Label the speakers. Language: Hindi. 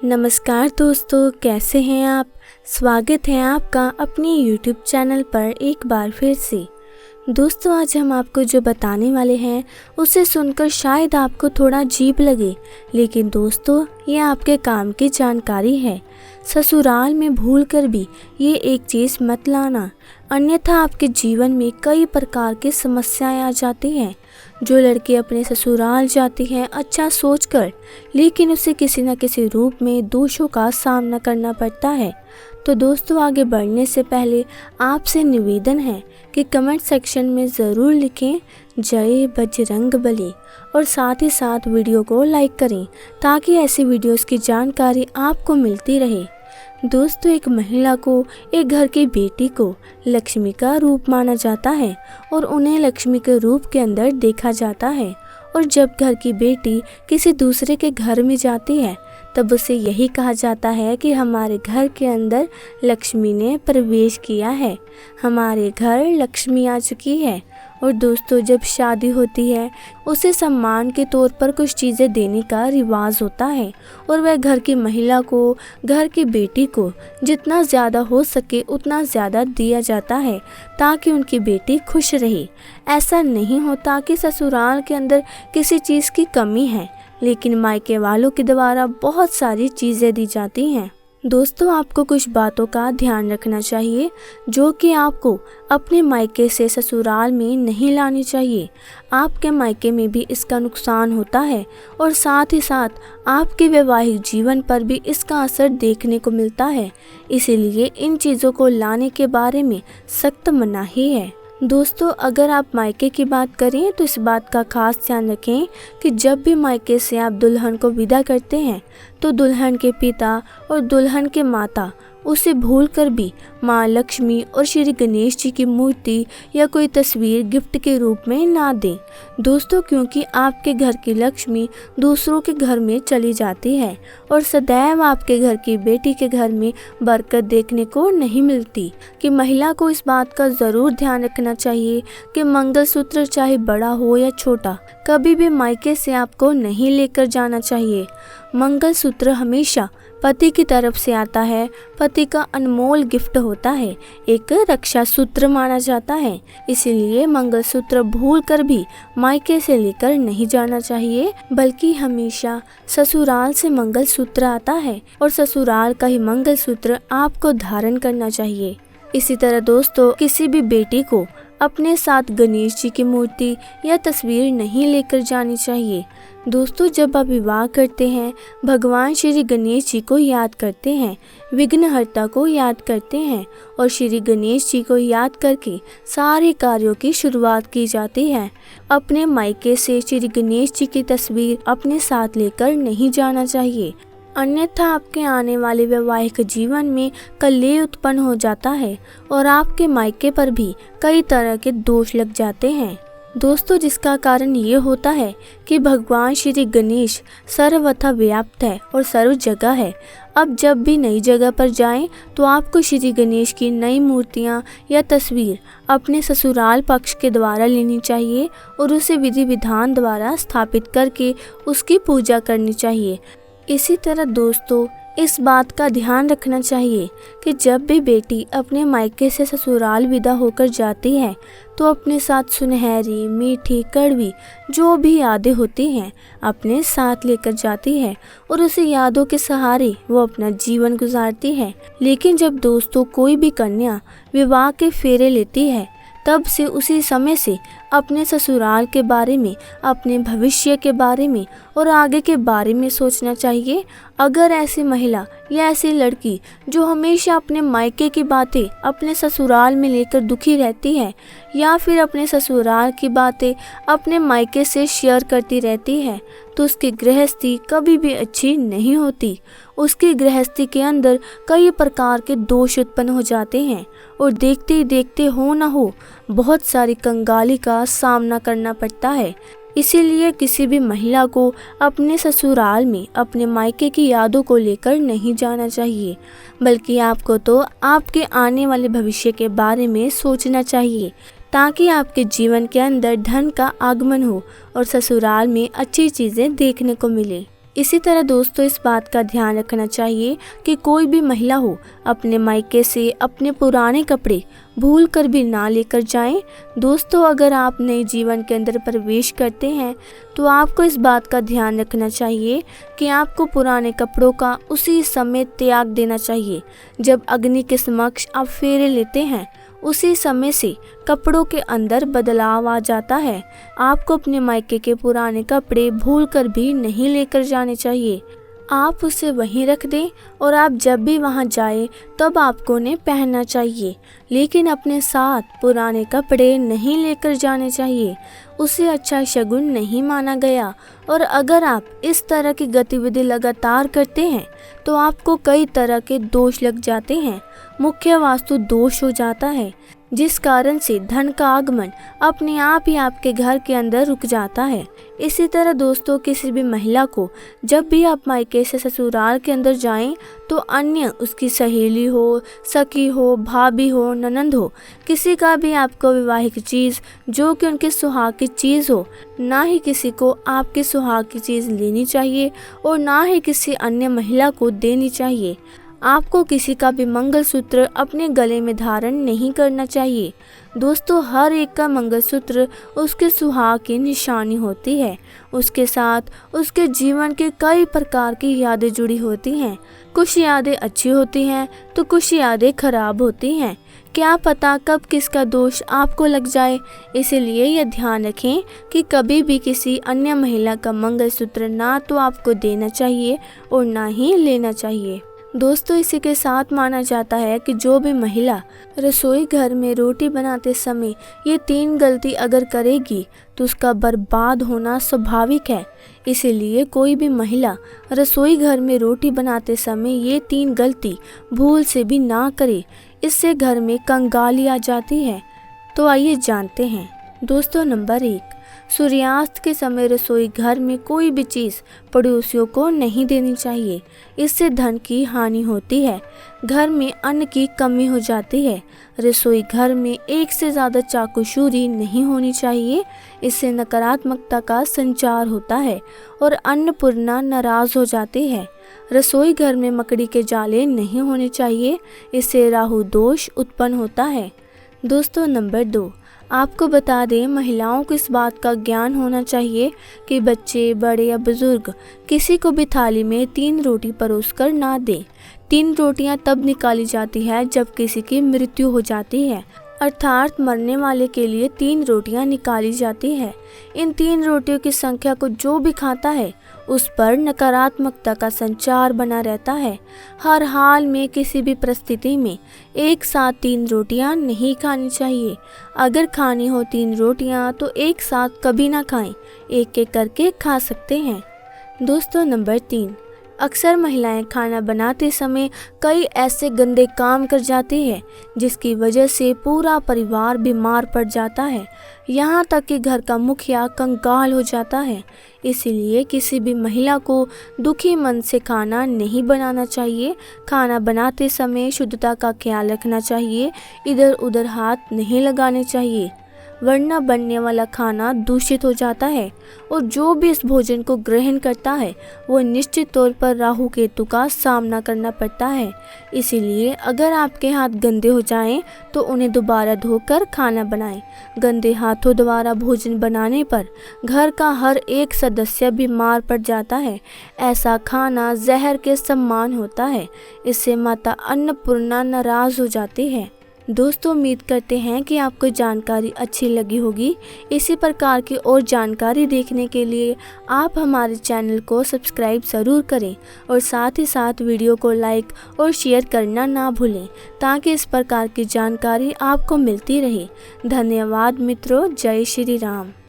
Speaker 1: नमस्कार दोस्तों, कैसे हैं आप। स्वागत है आपका अपने YouTube चैनल पर एक बार फिर से। दोस्तों, आज हम आपको जो बताने वाले हैं उसे सुनकर शायद आपको थोड़ा अजीब लगे, लेकिन दोस्तों ये आपके काम की जानकारी है। ससुराल में भूलकर भी ये एक चीज़ मत लाना, अन्यथा आपके जीवन में कई प्रकार की समस्याएं आ जाती हैं। जो लड़की अपने ससुराल जाती है अच्छा सोचकर, लेकिन उसे किसी न किसी रूप में दोषों का सामना करना पड़ता है। तो दोस्तों, आगे बढ़ने से पहले आपसे निवेदन है कि कमेंट सेक्शन में ज़रूर लिखें जय बजरंगबली, और साथ ही साथ वीडियो को लाइक करें ताकि ऐसी वीडियोस की जानकारी आपको मिलती रहे। दोस्तों, एक महिला को, एक घर की बेटी को लक्ष्मी का रूप माना जाता है और उन्हें लक्ष्मी के रूप के अंदर देखा जाता है। और जब घर की बेटी किसी दूसरे के घर में जाती है तब उसे यही कहा जाता है कि हमारे घर के अंदर लक्ष्मी ने प्रवेश किया है, हमारे घर लक्ष्मी आ चुकी है। और दोस्तों, जब शादी होती है उसे सम्मान के तौर पर कुछ चीज़ें देने का रिवाज होता है, और वह घर की महिला को, घर की बेटी को जितना ज़्यादा हो सके उतना ज़्यादा दिया जाता है ताकि उनकी बेटी खुश रहे। ऐसा नहीं होता कि ससुराल के अंदर किसी चीज़ की कमी है, लेकिन मायके वालों के द्वारा बहुत सारी चीज़ें दी जाती हैं। दोस्तों, आपको कुछ बातों का ध्यान रखना चाहिए जो कि आपको अपने मायके से ससुराल में नहीं लानी चाहिए। आपके मायके में भी इसका नुकसान होता है और साथ ही साथ आपके वैवाहिक जीवन पर भी इसका असर देखने को मिलता है। इसीलिए इन चीज़ों को लाने के बारे में सख्त मनाही है। दोस्तों, अगर आप मायके की बात करें तो इस बात का खास ध्यान रखें कि जब भी मायके से आप दुल्हन को विदा करते हैं तो दुल्हन के पिता और दुल्हन के माता उसे भूलकर भी माँ लक्ष्मी और श्री गणेश जी की मूर्ति या कोई तस्वीर गिफ्ट के रूप में ना दें। दोस्तों, क्योंकि आपके घर की लक्ष्मी दूसरों के घर में चली जाती है और सदैव आपके घर की बेटी के घर में बरकत देखने को नहीं मिलती। कि महिला को इस बात का ज़रूर ध्यान रखना चाहिए कि मंगलसूत्र चाहे बड़ा हो या छोटा, कभी भी मायके से आपको नहीं लेकर जाना चाहिए। मंगलसूत्र हमेशा पति की तरफ से आता है, पति का अनमोल गिफ्ट होता है, एक रक्षा सूत्र माना जाता है। इसीलिए मंगलसूत्र भूलकर भी मायके से लेकर नहीं जाना चाहिए, बल्कि हमेशा ससुराल से मंगलसूत्र आता है और ससुराल का ही मंगलसूत्र आपको धारण करना चाहिए। इसी तरह दोस्तों, किसी भी बेटी को अपने साथ गणेश जी की मूर्ति या तस्वीर नहीं लेकर जानी चाहिए। दोस्तों, जब आप विवाह करते हैं भगवान श्री गणेश जी को याद करते हैं, विघ्नहर्ता को याद करते हैं और श्री गणेश जी को याद करके सारे कार्यों की शुरुआत की जाती है। अपने मायके से श्री गणेश जी की तस्वीर अपने साथ लेकर नहीं जाना चाहिए, अन्यथा आपके आने वाले वैवाहिक जीवन में कलह उत्पन्न हो जाता है और आपके मायके पर भी कई तरह के दोष लग जाते हैं। दोस्तों, जिसका कारण ये होता है कि भगवान श्री गणेश सर्वथा व्याप्त है और सर्व जगह है। अब जब भी नई जगह पर जाएं तो आपको श्री गणेश की नई मूर्तियां या तस्वीर अपने ससुराल पक्ष के द्वारा लेनी चाहिए और उसे विधि विधान द्वारा स्थापित करके उसकी पूजा करनी चाहिए। इसी तरह दोस्तों, इस बात का ध्यान रखना चाहिए कि जब भी बेटी अपने मायके से ससुराल विदा होकर जाती है तो अपने साथ सुनहरी, मीठी, कड़वी जो भी यादें होती हैं अपने साथ लेकर जाती है और उसे यादों के सहारे वो अपना जीवन गुजारती है। लेकिन जब दोस्तों कोई भी कन्या विवाह के फेरे लेती है तब से उसी समय से अपने ससुराल के बारे में, अपने भविष्य के बारे में और आगे के बारे में सोचना चाहिए। अगर ऐसी महिला या ऐसी लड़की जो हमेशा अपने मायके की बातें अपने ससुराल में लेकर दुखी रहती है या फिर अपने ससुराल की बातें अपने मायके से शेयर करती रहती है तो उसकी गृहस्थी कभी भी अच्छी नहीं होती। उसकी गृहस्थी के अंदर कई प्रकार के दोष उत्पन्न हो जाते हैं और देखते ही देखते हो ना हो बहुत सारी कंगाली का सामना करना पड़ता है। इसीलिए किसी भी महिला को अपने ससुराल में अपने मायके की यादों को लेकर नहीं जाना चाहिए, बल्कि आपको तो आपके आने वाले भविष्य के बारे में सोचना चाहिए ताकि आपके जीवन के अंदर धन का आगमन हो और ससुराल में अच्छी चीज़ें देखने को मिले। इसी तरह दोस्तों इस बात का ध्यान रखना चाहिए कि कोई भी महिला हो अपने मायके से अपने पुराने कपड़े भूल कर भी ना लेकर जाएं। दोस्तों अगर आप नए जीवन के अंदर प्रवेश करते हैं तो आपको इस बात का ध्यान रखना चाहिए कि आपको पुराने कपड़ों का उसी समय त्याग देना चाहिए। जब अग्नि के समक्ष आप फेरे लेते हैं उसी समय से कपड़ों के अंदर बदलाव आ जाता है। आपको अपने मायके के पुराने कपड़े भूल कर भी नहीं लेकर जाने चाहिए। आप उसे वहीं रख दें और आप जब भी वहां जाए तब आपको उन्हें पहनना चाहिए, लेकिन अपने साथ पुराने कपड़े नहीं लेकर जाने चाहिए। उसे अच्छा शगुन नहीं माना गया और अगर आप इस तरह की गतिविधि लगातार करते हैं तो आपको कई तरह के दोष लग जाते हैं। मुख्य वास्तु दोष हो जाता है जिस कारण से धन का आगमन अपने आप ही आपके घर के अंदर रुक जाता है। इसी तरह दोस्तों किसी भी महिला को जब भी आप मायके से ससुराल के अंदर जाएं तो अन्य उसकी सहेली हो, सखी हो, भाभी हो, ननंद हो, किसी का भी आपको विवाहिक चीज़ जो कि उनके सुहाग की चीज़ हो, ना ही किसी को आपकी सुहाग की चीज़ लेनी चाहिए और ना ही किसी अन्य महिला को देनी चाहिए। आपको किसी का भी मंगलसूत्र अपने गले में धारण नहीं करना चाहिए। दोस्तों हर एक का मंगलसूत्र उसके सुहाग की निशानी होती है। उसके साथ उसके जीवन के कई प्रकार की यादें जुड़ी होती हैं। कुछ यादें अच्छी होती हैं तो कुछ यादें खराब होती हैं। क्या पता कब किसका दोष आपको लग जाए, इसीलिए यह ध्यान रखें कि कभी भी किसी अन्य महिला का मंगलसूत्र ना तो आपको देना चाहिए और ना ही लेना चाहिए। दोस्तों इसी के साथ माना जाता है कि जो भी महिला रसोई घर में रोटी बनाते समय ये 3 गलती अगर करेगी तो उसका बर्बाद होना स्वाभाविक है। इसीलिए कोई भी महिला रसोई घर में रोटी बनाते समय ये 3 गलती भूल से भी ना करे, इससे घर में कंगाली आ जाती है। तो आइए जानते हैं। दोस्तों नंबर 1, सूर्यास्त के समय रसोई घर में कोई भी चीज़ पड़ोसियों को नहीं देनी चाहिए। इससे धन की हानि होती है, घर में अन्न की कमी हो जाती है। रसोई घर में एक से ज़्यादा चाकू छुरी नहीं होनी चाहिए, इससे नकारात्मकता का संचार होता है और अन्नपूर्णा नाराज़ हो जाती है। रसोई घर में मकड़ी के जाले नहीं होने चाहिए, इससे राहु दोष उत्पन्न होता है। दोस्तों नंबर 2, आपको बता दें महिलाओं को इस बात का ज्ञान होना चाहिए कि बच्चे, बड़े या बुजुर्ग किसी को भी थाली में 3 रोटी परोसकर ना दें। 3 रोटियां तब निकाली जाती है जब किसी की मृत्यु हो जाती है, अर्थात मरने वाले के लिए 3 रोटियां निकाली जाती है। इन 3 रोटियों की संख्या को जो भी खाता है उस पर नकारात्मकता का संचार बना रहता है। हर हाल में किसी भी परिस्थिति में एक साथ 3 रोटियां नहीं खानी चाहिए। अगर खानी हो 3 रोटियां तो एक साथ कभी ना खाएं, एक एक करके खा सकते हैं। दोस्तों नंबर 3, अक्सर महिलाएं खाना बनाते समय कई ऐसे गंदे काम कर जाती है जिसकी वजह से पूरा परिवार बीमार पड़ जाता है, यहाँ तक कि घर का मुखिया कंगाल हो जाता है। इसीलिए किसी भी महिला को दुखी मन से खाना नहीं बनाना चाहिए। खाना बनाते समय शुद्धता का ख्याल रखना चाहिए, इधर उधर हाथ नहीं लगाने चाहिए, वरना बनने वाला खाना दूषित हो जाता है और जो भी इस भोजन को ग्रहण करता है वो निश्चित तौर पर राहु केतु का सामना करना पड़ता है। इसीलिए अगर आपके हाथ गंदे हो जाएं तो उन्हें दोबारा धोकर खाना बनाएं। गंदे हाथों द्वारा भोजन बनाने पर घर का हर एक सदस्य बीमार पड़ जाता है। ऐसा खाना जहर के समान होता है, इससे माता अन्नपूर्णा नाराज हो जाती है। दोस्तों उम्मीद करते हैं कि आपको जानकारी अच्छी लगी होगी। इसी प्रकार की और जानकारी देखने के लिए आप हमारे चैनल को सब्सक्राइब ज़रूर करें और साथ ही साथ वीडियो को लाइक और शेयर करना ना भूलें ताकि इस प्रकार की जानकारी आपको मिलती रहे। धन्यवाद मित्रों। जय श्री राम।